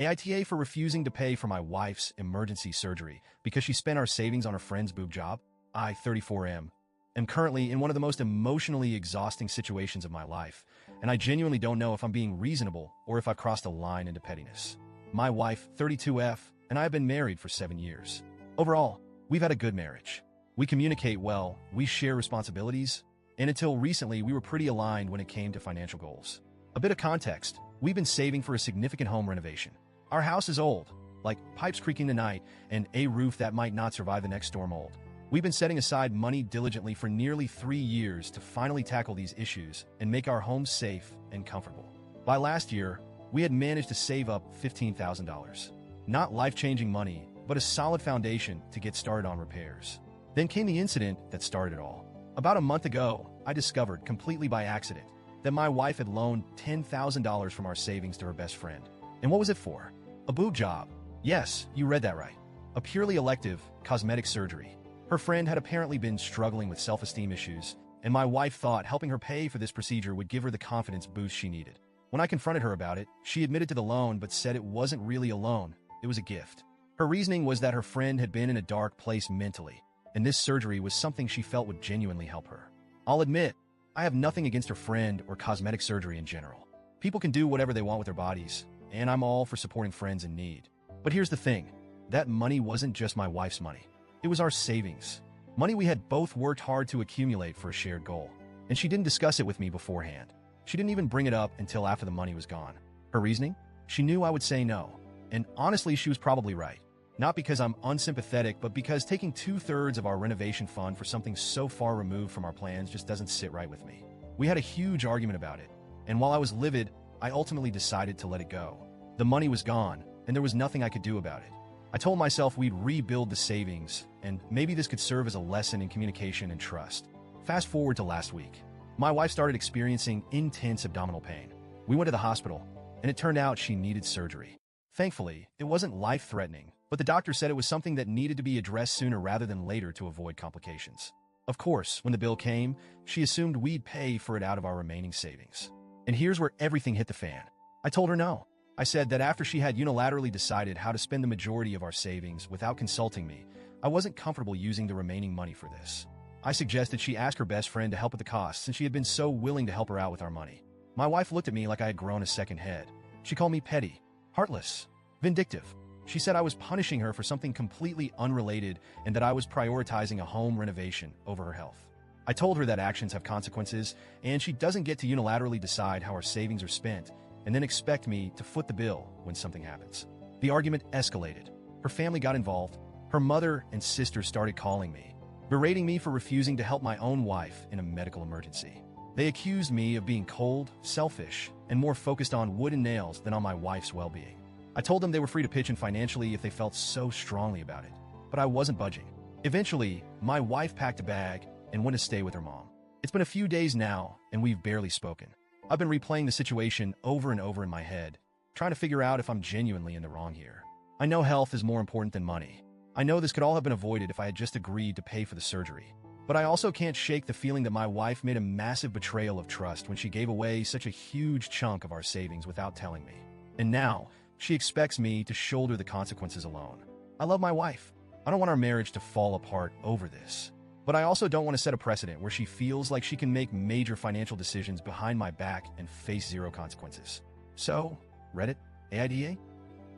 AITA for refusing to pay for my wife's emergency surgery because she spent our savings on her friend's boob job. I, 34 am currently in one of the most emotionally exhausting situations of my life, and I genuinely don't know if I'm being reasonable or if I've crossed a line into pettiness. My wife, 32F, and I have been married for 7 years. Overall, we've had a good marriage. We communicate well, we share responsibilities, and until recently we were pretty aligned when it came to financial goals. A bit of context, we've been saving for a significant home renovation. Our house is old, like pipes creaking tonight and a roof that might not survive the next storm old. We've been setting aside money diligently for nearly 3 years to finally tackle these issues and make our home safe and comfortable. By last year, we had managed to save up $15,000. Not life-changing money, but a solid foundation to get started on repairs. Then came the incident that started it all. About a month ago, I discovered, completely by accident, that my wife had loaned $10,000 from our savings to her best friend. And what was it for? A boob job. Yes, you read that right. A purely elective, cosmetic surgery. Her friend had apparently been struggling with self-esteem issues, and my wife thought helping her pay for this procedure would give her the confidence boost she needed. When I confronted her about it, she admitted to the loan but said it wasn't really a loan, it was a gift. Her reasoning was that her friend had been in a dark place mentally, and this surgery was something she felt would genuinely help her. I'll admit, I have nothing against her friend or cosmetic surgery in general. People can do whatever they want with their bodies, and I'm all for supporting friends in need. But here's the thing, that money wasn't just my wife's money. It was our savings. Money we had both worked hard to accumulate for a shared goal. And she didn't discuss it with me beforehand. She didn't even bring it up until after the money was gone. Her reasoning? She knew I would say no. And honestly, she was probably right. Not because I'm unsympathetic, but because taking 2/3 of our renovation fund for something so far removed from our plans just doesn't sit right with me. We had a huge argument about it. And while I was livid, I ultimately decided to let it go. The money was gone, and there was nothing I could do about it. I told myself we'd rebuild the savings, and maybe this could serve as a lesson in communication and trust. Fast forward to last week. My wife started experiencing intense abdominal pain. We went to the hospital, and it turned out she needed surgery. Thankfully, it wasn't life-threatening, but the doctor said it was something that needed to be addressed sooner rather than later to avoid complications. Of course, when the bill came, she assumed we'd pay for it out of our remaining savings. And here's where everything hit the fan. I told her no. I said that after she had unilaterally decided how to spend the majority of our savings without consulting me, I wasn't comfortable using the remaining money for this. I suggested she ask her best friend to help with the costs since she had been so willing to help her out with our money. My wife looked at me like I had grown a second head. She called me petty, heartless, vindictive. She said I was punishing her for something completely unrelated and that I was prioritizing a home renovation over her health. I told her that actions have consequences and she doesn't get to unilaterally decide how our savings are spent and then expect me to foot the bill when something happens. The argument escalated. Her family got involved. Her mother and sister started calling me, berating me for refusing to help my own wife in a medical emergency. They accused me of being cold, selfish, and more focused on wood and nails than on my wife's well-being. I told them they were free to pitch in financially if they felt so strongly about it, but I wasn't budging. Eventually, my wife packed a bag and went to stay with her mom. It's been a few days now, and we've barely spoken. I've been replaying the situation over and over in my head, trying to figure out if I'm genuinely in the wrong here. I know health is more important than money. I know this could all have been avoided if I had just agreed to pay for the surgery. But I also can't shake the feeling that my wife made a massive betrayal of trust when she gave away such a huge chunk of our savings without telling me. And now, she expects me to shoulder the consequences alone. I love my wife. I don't want our marriage to fall apart over this. But I also don't want to set a precedent where she feels like she can make major financial decisions behind my back and face zero consequences. So, Reddit, AIDA?